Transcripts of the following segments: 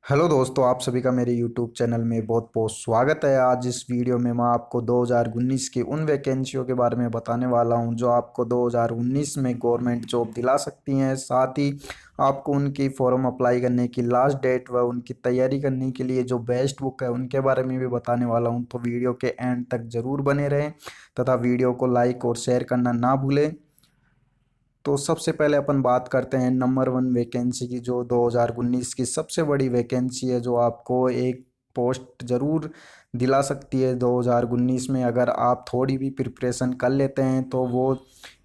Hello दोस्तों, आप सभी का मेरे यूट्यूब चैनल में बहुत बहुत स्वागत है। आज इस वीडियो में मैं आपको 2019 की उन वैकेंसियों के बारे में बताने वाला हूं जो आपको 2019 में गवर्नमेंट जॉब दिला सकती हैं। साथ ही आपको उनकी फॉर्म अप्लाई करने की लास्ट डेट व उनकी तैयारी करने के लिए जो बेस्ट बुक है उनके बारे में भी बताने वाला हूं। तो वीडियो के एंड तक ज़रूर बने रहें तथा वीडियो को लाइक और शेयर करना ना भूलें। तो सबसे पहले अपन बात करते हैं नंबर वन वैकेंसी की, जो 2019 की सबसे बड़ी वैकेंसी है, जो आपको एक पोस्ट ज़रूर दिला सकती है 2019 में। अगर आप थोड़ी भी प्रिपरेशन कर लेते हैं तो वो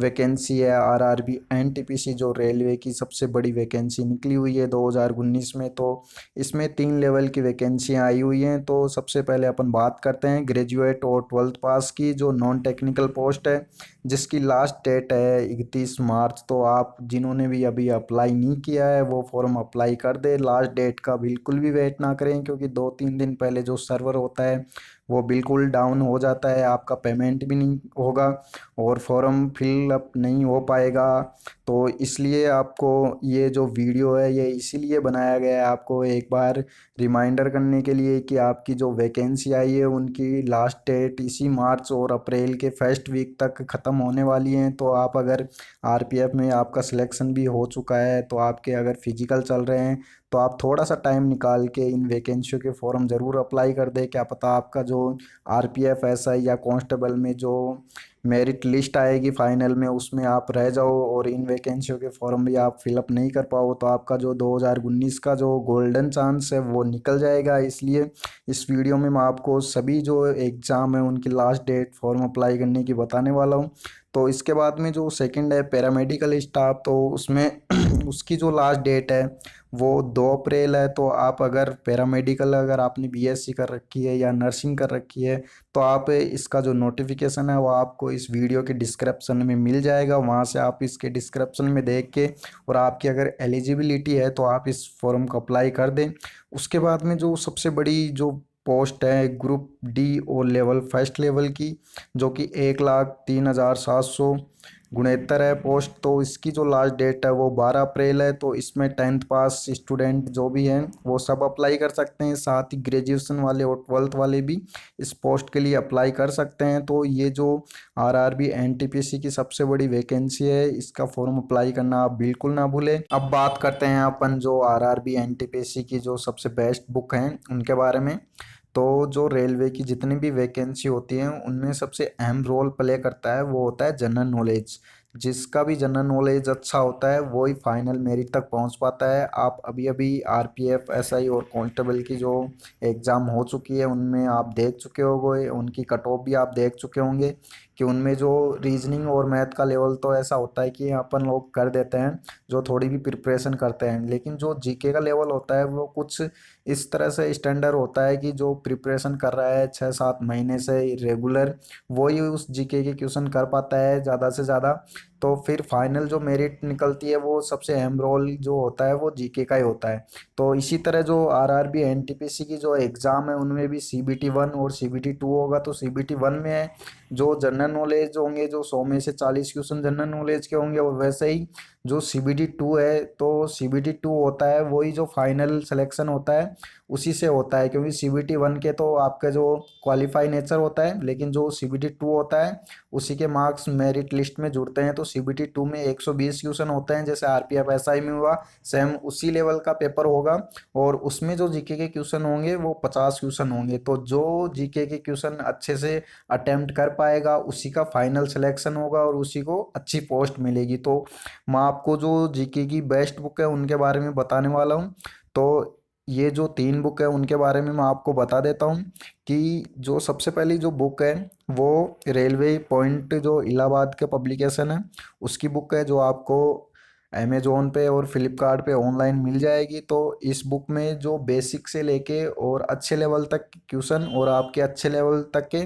वैकेंसी है आरआरबी एनटीपीसी, जो रेलवे की सबसे बड़ी वैकेंसी निकली हुई है 2019 में। तो इसमें 3 लेवल की वैकेंसियाँ आई हुई हैं। तो सबसे पहले अपन बात करते हैं ग्रेजुएट और ट्वेल्थ पास की, जो नॉन टेक्निकल पोस्ट है, जिसकी लास्ट डेट है 31 मार्च। तो आप जिन्होंने भी अभी अप्लाई नहीं किया है वो फॉर्म अप्लाई कर दे। लास्ट डेट का बिल्कुल भी वेट ना करें, क्योंकि 2-3 दिन पहले जो सर्वर होता है वो बिल्कुल डाउन हो जाता है, आपका पेमेंट भी नहीं होगा और फॉर्म फिल अप नहीं हो पाएगा। तो इसलिए आपको ये जो वीडियो है ये इसीलिए बनाया गया है, आपको एक बार रिमाइंडर करने के लिए कि आपकी जो वैकेंसी आई है उनकी लास्ट डेट इसी मार्च और अप्रैल के फर्स्ट वीक तक ख़त्म होने वाली हैं। तो आप अगर आरपीएफ में आपका सिलेक्शन भी हो चुका है, तो आपके अगर फिजिकल चल रहे हैं, तो आप थोड़ा सा टाइम निकाल के इन वैकेंसियों के फॉर्म ज़रूर अप्लाई कर दें। क्या पता आपका जो आरपीएफ एसआई या कांस्टेबल में जो मेरिट लिस्ट आएगी फाइनल में, उसमें आप रह जाओ और इन वैकेंसियों के फॉर्म भी आप फिलअप नहीं कर पाओ, तो आपका जो 2019 का जो गोल्डन चांस है वो निकल जाएगा। इसलिए इस वीडियो में मैं आपको सभी जो एग्ज़ाम है उनकी लास्ट डेट फॉर्म अप्लाई करने की बताने वाला हूँ। तो इसके बाद में जो सेकंड है पैरामेडिकल स्टाफ, तो उसमें उसकी जो लास्ट डेट है वो 2 अप्रैल है। तो आप अगर पैरामेडिकल अगर आपने बीएससी कर रखी है या नर्सिंग कर रखी है, तो आप इसका जो नोटिफिकेशन है वो आपको इस वीडियो के डिस्क्रिप्शन में मिल जाएगा। वहाँ से आप इसके डिस्क्रिप्शन में देख के और आपकी अगर एलिजिबिलिटी है तो आप इस फॉर्म को अप्लाई कर दें। उसके बाद में जो सबसे बड़ी जो पोस्ट है ग्रुप डी और लेवल फर्स्ट लेवल की, जो कि 1,03,769 है पोस्ट। तो इसकी जो लास्ट डेट है वो 12 अप्रैल है। तो इसमें 10th पास स्टूडेंट जो भी हैं वो सब अप्लाई कर सकते हैं, साथ ही ग्रेजुएशन वाले और ट्वेल्थ वाले भी इस पोस्ट के लिए अप्लाई कर सकते हैं। तो ये जो आरआरबी एनटीपीसी की सबसे बड़ी वैकेंसी है, इसका फॉर्म अप्लाई करना आप बिल्कुल ना भूलें। अब बात करते हैं अपन जो आरआरबी एनटीपीसी की जो सबसे बेस्ट बुक हैं उनके बारे में। तो जो रेलवे की जितनी भी वैकेंसी होती हैं उनमें सबसे अहम रोल प्ले करता है वो होता है जनरल नॉलेज। जिसका भी जनरल नॉलेज अच्छा होता है वही फाइनल मेरिट तक पहुंच पाता है। आप अभी अभी आरपीएफ एसआई और कांस्टेबल की जो एग्ज़ाम हो चुकी है उनमें आप देख चुके होंगे, उनकी कट ऑफ भी आप देख चुके होंगे कि उनमें जो रीजनिंग और मैथ का लेवल तो ऐसा होता है कि अपन लोग कर देते हैं जो थोड़ी भी प्रिपरेशन करते हैं, लेकिन जो जीके का लेवल होता है वो कुछ इस तरह से स्टैंडर्ड होता है कि जो प्रिपरेशन कर रहा है 6-7 महीने से रेगुलर, वही उस जीके के क्वेश्चन कर पाता है ज़्यादा से ज़्यादा। तो फिर फाइनल जो मेरिट निकलती है वो सबसे अहम रोल जो होता है वो जीके का ही होता है। तो इसी तरह जो आरआरबी एनटीपीसी की जो एग्ज़ाम है उनमें भी सीबीटी 1 और सीबीटी 2 होगा। तो सीबीटी 1 में है जो जनरल नॉलेज होंगे, जो 100 में से 40 क्वेश्चन जनरल नॉलेज के होंगे, और वैसे ही जो सीबीटी 2 है तो सीबीटी 2 होता है वही जो फाइनल सिलेक्शन होता है उसी से होता है, क्योंकि सीबीटी 1 के तो आपका जो क्वालिफाई नेचर होता है, लेकिन जो सीबीटी 2 होता है उसी के मार्क्स मेरिट लिस्ट में जुड़ते हैं। तो सीबीटी 2 में 120 क्वेश्चन होते हैं, जैसे आरपीएफ एसआई में हुआ सेम उसी लेवल का पेपर होगा, और उसमें जो जीके के क्वेश्चन होंगे वो 50 क्वेश्चन होंगे। तो जो जीके के क्वेश्चन अच्छे से अटेम्प्ट कर पाएगा उसी का फाइनल सिलेक्शन होगा और उसी को अच्छी पोस्ट मिलेगी। तो मैं आपको जो जीके की बेस्ट बुक है उनके बारे में बताने वाला हूँ। तो ये जो 3 बुक है उनके बारे में मैं आपको बता देता हूँ कि जो सबसे पहली जो बुक है वो रेलवे पॉइंट जो इलाहाबाद के पब्लिकेशन है उसकी बुक है, जो आपको अमेजोन पे और फ्लिपकार्ट पे ऑनलाइन मिल जाएगी। तो इस बुक में जो बेसिक से लेके और अच्छे लेवल तक क्वेश्चन और आपके अच्छे लेवल तक के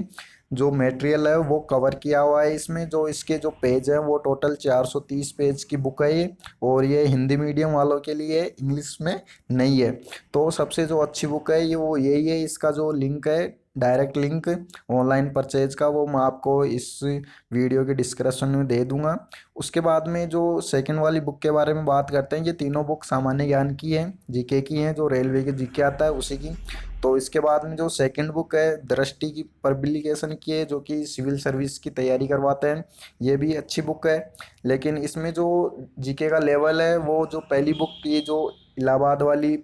जो मटेरियल है वो कवर किया हुआ है। इसमें जो इसके जो पेज हैं वो टोटल 430 पेज की बुक है ये, और ये हिंदी मीडियम वालों के लिए, इंग्लिश में नहीं है। तो सबसे जो अच्छी बुक है ये वो यही है। इसका जो लिंक है डायरेक्ट लिंक ऑनलाइन परचेज का वो मैं आपको इस वीडियो के डिस्क्रिप्शन में दे दूंगा। उसके बाद में जो सेकंड वाली बुक के बारे में बात करते हैं, ये तीनों बुक सामान्य ज्ञान की है, जीके की हैं, जो रेलवे के जीके आता है उसी की। तो इसके बाद में जो सेकंड बुक है दृष्टि की पब्लिकेशन की है, जो कि सिविल सर्विस की तैयारी करवाते हैं। ये भी अच्छी बुक है, लेकिन इसमें जो जीके का लेवल है वो जो पहली बुक ये जो इलाहाबाद वाली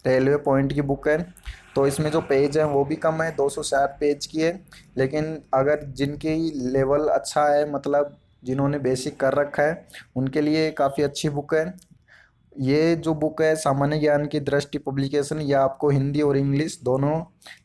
रेलवे पॉइंट की बुक है, तो इसमें जो पेज है वो भी कम है, 260 पेज की है। लेकिन अगर जिनकी लेवल अच्छा है, मतलब जिन्होंने बेसिक कर रखा है, उनके लिए काफ़ी अच्छी बुक है। ये जो बुक है सामान्य ज्ञान की दृष्टि पब्लिकेशन, ये आपको हिंदी और इंग्लिश दोनों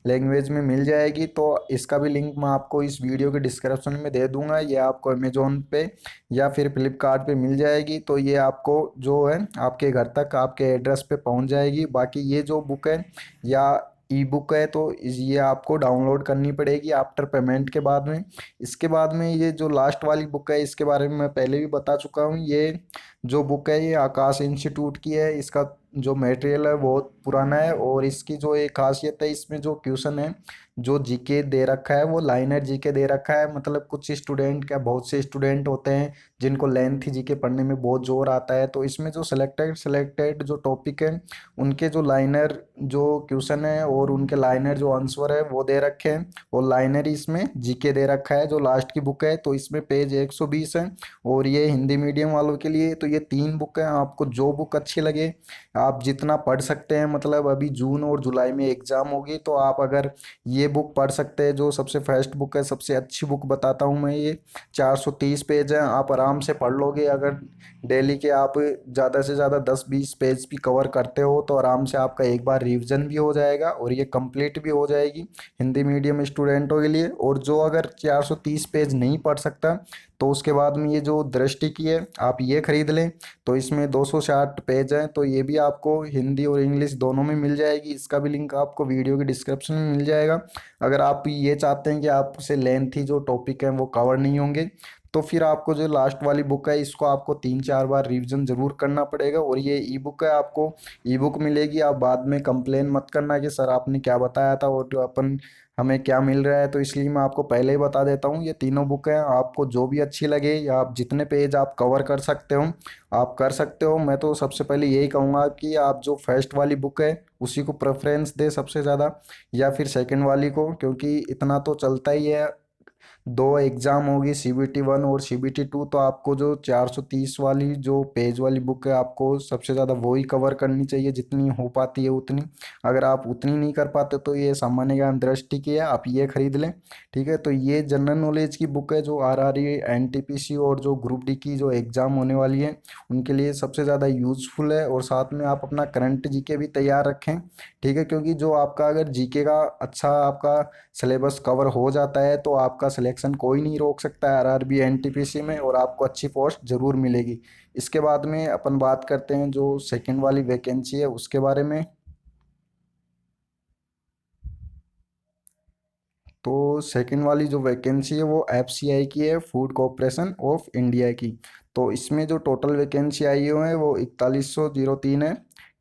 लैंग्वेज में मिल जाएगी। तो इसका भी लिंक मैं आपको इस वीडियो के डिस्क्रिप्शन में दे दूंगा। ये आपको अमेजोन पे या फिर फ्लिपकार्ट पे मिल जाएगी। तो ये आपको जो है आपके घर तक आपके एड्रेस पे पहुंच जाएगी। बाकी ये जो बुक है या ई बुक है, तो ये आपको डाउनलोड करनी पड़ेगी आफ्टर पेमेंट के बाद में। इसके बाद में ये जो लास्ट वाली बुक है, इसके बारे में मैं पहले भी बता चुका हूँ। ये जो बुक है ये आकाश इंस्टीट्यूट की है। इसका जो मटेरियल है बहुत पुराना है, और इसकी जो एक खासियत है, इसमें जो क्वेश्चन है जो जीके दे रखा है वो लाइनर जीके दे रखा है। मतलब कुछ स्टूडेंट, क्या बहुत से स्टूडेंट होते हैं जिनको लेंथ जीके पढ़ने में बहुत जोर आता है, तो इसमें जो सिलेक्टेड सिलेक्टेड जो टॉपिक है उनके जो लाइनर जो क्वेश्चन है और उनके लाइनर जो आंसर है वो दे रखे हैं, और लाइनर इसमें जीके दे रखा है जो लास्ट की बुक है। तो इसमें पेज 120 है, और ये हिंदी मीडियम वालों के लिए। तो ये तीन बुक हैं, आपको जो बुक अच्छी लगे आप जितना पढ़ सकते हैं। मतलब अभी जून और जुलाई में एग्जाम होगी, तो आप अगर ये बुक पढ़ सकते हैं, जो सबसे फर्स्ट बुक है, सबसे अच्छी बुक बताता हूँ मैं ये। 430 पेज हैं, आप आराम से पढ़ लोगे। अगर डेली के आप ज़्यादा से ज़्यादा 10-20 पेज भी कवर करते हो, तो आराम से आपका एक बार रिवीजन भी हो जाएगा और ये कंप्लीट भी हो जाएगी हिंदी मीडियम स्टूडेंटों के लिए। और जो अगर 430 पेज नहीं पढ़ सकता, तो उसके बाद में ये जो दृष्टि की है आप ये खरीद लें। तो इसमें 260 पेज हैं, तो ये भी आपको हिंदी और इंग्लिश दोनों में मिल जाएगी। इसका भी लिंक आपको वीडियो के डिस्क्रिप्शन में मिल जाएगा। अगर आप ये चाहते हैं कि आपसे लेंथी जो टॉपिक हैं वो कवर नहीं होंगे, तो फिर आपको जो लास्ट वाली बुक है इसको आपको 3-4 बार रिवीजन जरूर करना पड़ेगा। और ये ई बुक है, आपको ई बुक मिलेगी। आप बाद में कंप्लेन मत करना कि सर आपने क्या बताया था और जो अपन हमें क्या मिल रहा है। तो इसलिए मैं आपको पहले ही बता देता हूँ, ये तीनों बुक हैं, आपको जो भी अच्छी लगे या आप जितने पेज आप कवर कर सकते हो आप कर सकते हो। मैं तो सबसे पहले यही कहूँगा कि आप जो फर्स्ट वाली बुक है उसी को प्रेफरेंस दे सबसे ज़्यादा, या फिर सेकंड वाली को, क्योंकि इतना तो चलता ही है। दो एग्जाम होगी, CBT 1 और CBT 2। तो आपको जो 430 वाली जो पेज वाली बुक है आपको सबसे ज़्यादा वो ही कवर करनी चाहिए, जितनी हो पाती है उतनी। अगर आप उतनी नहीं कर पाते तो ये सामान्य ज्ञान दृष्टि की है, आप ये खरीद लें। ठीक है, तो ये जनरल नॉलेज की बुक है जो RRE NTPC और जो ग्रुप डी की जो एग्ज़ाम होने वाली है उनके लिए सबसे ज़्यादा यूजफुल है। और साथ में आप अपना करंट जीके भी तैयार रखें। ठीक है, क्योंकि जो आपका अगर जीके का अच्छा आपका सिलेबस कवर हो जाता है, तो आपका सिलेक्शन कोई नहीं रोक सकता है RRB NTPC में, और आपको अच्छी पोस्ट जरूर मिलेगी। इसके बाद में अपन बात करते हैं जो सेकंड वाली वैकेंसी है उसके बारे में। तो सेकंड वाली जो वैकेंसी है वो FCI की है, फूड कॉरपोरेशन ऑफ इंडिया की। तो इसमें जो टोटल वैकेंसी आई हुई है वो 4103 है।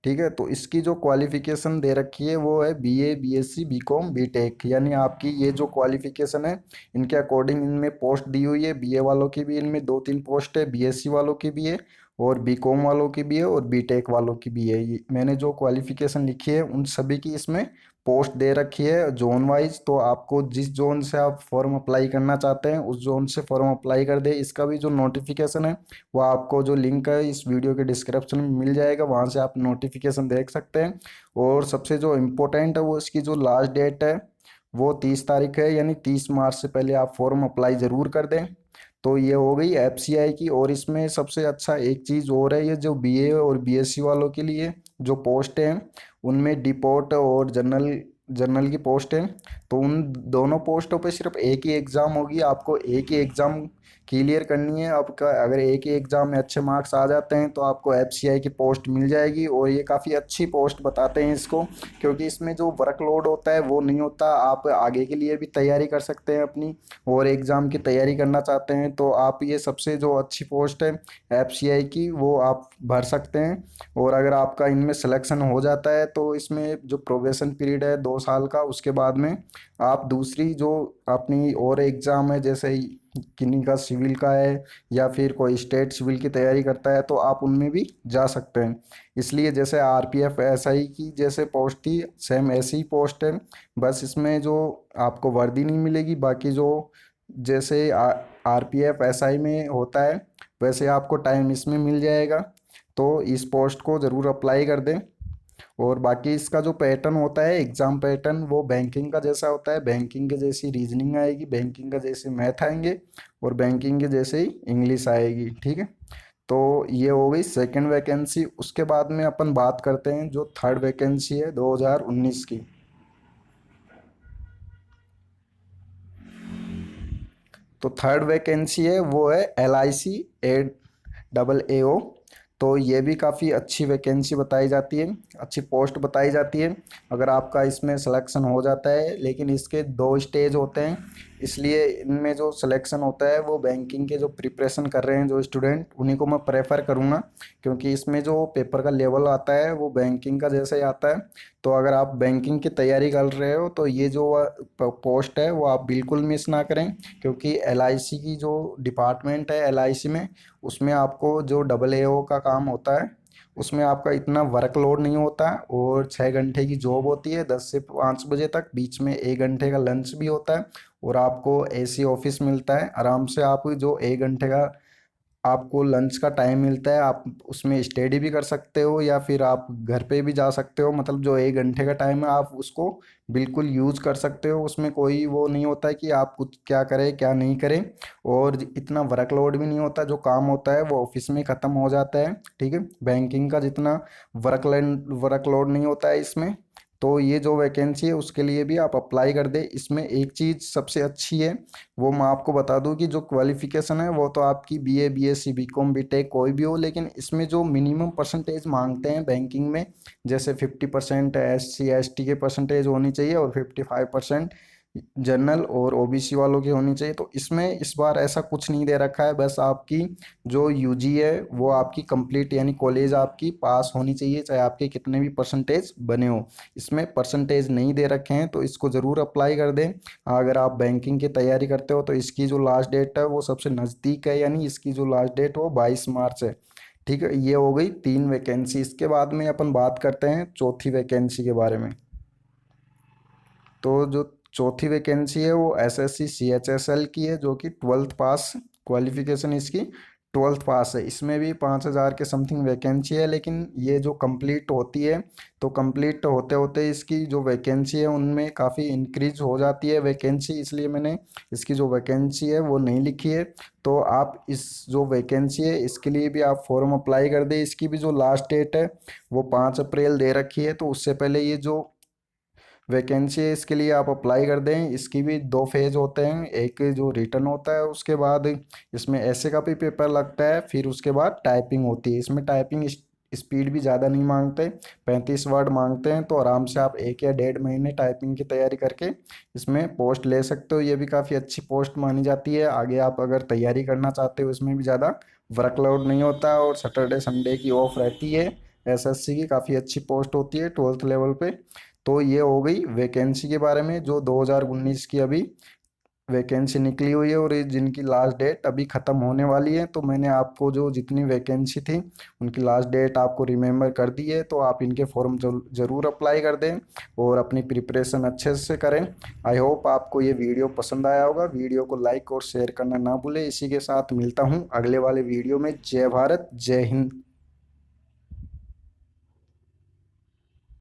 ठीक है, तो इसकी जो क्वालिफिकेशन दे रखी है वो है BA BSc BCom BTech, यानी आपकी ये जो क्वालिफिकेशन है इनके अकॉर्डिंग इनमें पोस्ट दी हुई है। BA वालों की भी इनमें 2-3 पोस्ट है, BSc वालों की भी है, और BCom वालों की भी है, और BTech वालों की भी है। मैंने जो क्वालिफिकेशन लिखी है उन सभी की इसमें पोस्ट दे रखी है जोन वाइज। तो आपको जिस जोन से आप फॉर्म अप्लाई करना चाहते हैं उस जोन से फॉर्म अप्लाई कर दे। इसका भी जो नोटिफिकेशन है वो आपको जो लिंक है इस वीडियो के डिस्क्रिप्शन में मिल जाएगा, वहाँ से आप नोटिफिकेशन देख सकते हैं। और सबसे जो इम्पोर्टेंट है वो इसकी जो लास्ट डेट है वो 30 तारीख है, यानी 30 मार्च से पहले आप फॉर्म अप्लाई ज़रूर कर दें। तो ये हो गई FCI की। और इसमें सबसे अच्छा एक चीज़ और है, ये जो BA और BSc वालों के लिए जो पोस्ट हैं उनमें डिपोट और जनरल जनरल की पोस्ट है। तो उन दोनों पोस्टों पे सिर्फ एक ही एग्ज़ाम होगी, आपको एक ही एग्ज़ाम क्लियर करनी है। आपका अगर एक ही एग्ज़ाम में अच्छे मार्क्स आ जाते हैं तो आपको एफसीआई की पोस्ट मिल जाएगी, और ये काफ़ी अच्छी पोस्ट बताते हैं इसको, क्योंकि इसमें जो वर्कलोड होता है वो नहीं होता। आप आगे के लिए भी तैयारी कर सकते हैं अपनी, और एग्ज़ाम की तैयारी करना चाहते हैं तो आप ये सबसे जो अच्छी पोस्ट है एफसीआई की वो आप भर सकते हैं। और अगर आपका इनमें सिलेक्शन हो जाता है तो इसमें जो प्रोबेशन पीरियड है 2 साल का, उसके बाद में आप दूसरी जो अपनी और एग्ज़ाम है, जैसे किन्हीं का सिविल का है या फिर कोई स्टेट सिविल की तैयारी करता है, तो आप उनमें भी जा सकते हैं। इसलिए जैसे आरपीएफ एसआई की जैसे पोस्ट थी, सेम ऐसी ही पोस्ट है, बस इसमें जो आपको वर्दी नहीं मिलेगी, बाकी जो जैसे आरपीएफ एसआई में होता है वैसे आपको टाइम इसमें मिल जाएगा। तो इस पोस्ट को ज़रूर अप्लाई कर दें। और बाकी इसका जो पैटर्न होता है एग्जाम पैटर्न, वो बैंकिंग का जैसा होता है। बैंकिंग के जैसी रीजनिंग आएगी, बैंकिंग का जैसे मैथ आएंगे, और बैंकिंग के जैसे ही इंग्लिश आएगी। ठीक है, तो ये हो गई सेकंड वैकेंसी। उसके बाद में अपन बात करते हैं जो थर्ड वैकेंसी है 2019 की। तो थर्ड वैकेंसी है वो है LIC AAO। तो ये भी काफ़ी अच्छी वैकेंसी बताई जाती है, अच्छी पोस्ट बताई जाती है अगर आपका इसमें सिलेक्शन हो जाता है। लेकिन इसके 2 स्टेज होते हैं, इसलिए इनमें जो सिलेक्शन होता है वो बैंकिंग के जो प्रिपरेशन कर रहे हैं जो स्टूडेंट, उन्हीं को मैं प्रेफर करूँगा, क्योंकि इसमें जो पेपर का लेवल आता है वो बैंकिंग का जैसा ही आता है। तो अगर आप बैंकिंग की तैयारी कर रहे हो तो ये जो पोस्ट है वो आप बिल्कुल मिस ना करें, क्योंकि एलआईसी की जो डिपार्टमेंट है एलआईसी में, उसमें आपको जो AA का काम होता है उसमें आपका इतना वर्कलोड नहीं होता, और 6 घंटे की जॉब होती है 10 से 5 बजे तक, बीच में 1 घंटे का लंच भी होता है, और आपको एसी ऑफिस मिलता है। आराम से आप जो 1 घंटे का आपको लंच का टाइम मिलता है, आप उसमें स्टडी भी कर सकते हो या फिर आप घर पे भी जा सकते हो। मतलब जो 1 घंटे का टाइम है आप उसको बिल्कुल यूज कर सकते हो, उसमें कोई वो नहीं होता है कि आप कुछ क्या करें क्या नहीं करें। और इतना वर्कलोड भी नहीं होता, जो काम होता है वो ऑफिस में ख़त्म हो जाता है। ठीक है, बैंकिंग का जितना वर्कलोड नहीं होता है इसमें। तो ये जो वैकेंसी है उसके लिए भी आप अप्लाई कर दे। इसमें एक चीज़ सबसे अच्छी है, वो मैं आपको बता दूं कि जो क्वालिफिकेशन है वो तो आपकी बीए बीएससी बीकॉम बीटेक कोई भी हो, लेकिन इसमें जो मिनिमम परसेंटेज मांगते हैं बैंकिंग में, जैसे 50% SC ST के परसेंटेज होनी चाहिए, और 55% जनरल और ओबीसी वालों की होनी चाहिए। तो इसमें इस बार ऐसा कुछ नहीं दे रखा है, बस आपकी जो यूजी है वो आपकी कंप्लीट यानी कॉलेज आपकी पास होनी चाहिए, चाहे आपके कितने भी परसेंटेज बने हो। इसमें परसेंटेज नहीं दे रखे हैं, तो इसको ज़रूर अप्लाई कर दें। अगर आप बैंकिंग की तैयारी करते हो तो इसकी जो लास्ट डेट है वो सबसे नज़दीक है, यानी इसकी जो लास्ट डेट वो 22 मार्च है। ठीक है, ये हो गई 3 वैकेंसी। इसके बाद में अपन बात करते हैं चौथी वैकेंसी के बारे में। तो जो चौथी वैकेंसी है वो SSC CHSL की है, जो कि 12th पास क्वालिफिकेशन इसकी 12th पास है। इसमें भी 5,000 के समथिंग वैकेंसी है, लेकिन ये जो कंप्लीट होती है तो कंप्लीट होते होते इसकी जो वैकेंसी है उनमें काफ़ी इंक्रीज हो जाती है वैकेंसी, इसलिए मैंने इसकी जो वैकेंसी है वो नहीं लिखी है। तो आप इस जो वैकेंसी है इसके लिए भी आप फॉर्म अप्लाई कर दें। इसकी भी जो लास्ट डेट है वो 5 अप्रैल दे रखी है, तो उससे पहले ये जो वैकेंसी है इसके लिए आप अप्लाई कर दें। इसकी भी 2 फेज होते हैं, एक जो रिटर्न होता है उसके बाद इसमें ऐसे का भी पेपर लगता है, फिर उसके बाद टाइपिंग होती है। इसमें टाइपिंग स्पीड भी ज़्यादा नहीं मांगते, 35 वर्ड मांगते हैं, तो आराम से आप 1 या 1.5 महीने टाइपिंग की तैयारी करके इसमें पोस्ट ले सकते हो। ये भी काफ़ी अच्छी पोस्ट मानी जाती है। आगे आप अगर तैयारी करना चाहते हो इसमें भी ज़्यादा वर्कलोड नहीं होता, और सैटरडे संडे की ऑफ रहती है। एसएससी की काफ़ी अच्छी पोस्ट होती है 12th लेवल पे। तो ये हो गई वैकेंसी के बारे में जो 2019 की अभी वैकेंसी निकली हुई है, और ये जिनकी लास्ट डेट अभी ख़त्म होने वाली है। तो मैंने आपको जो जितनी वैकेंसी थी उनकी लास्ट डेट आपको रिमेम्बर कर दी है, तो आप इनके फॉर्म ज़रूर अप्लाई कर दें और अपनी प्रिपरेशन अच्छे से करें। आई होप आपको ये वीडियो पसंद आया होगा। वीडियो को लाइक और शेयर करना ना भूलें। इसी के साथ मिलता हूँ अगले वाले वीडियो में। जय भारत जय हिंद।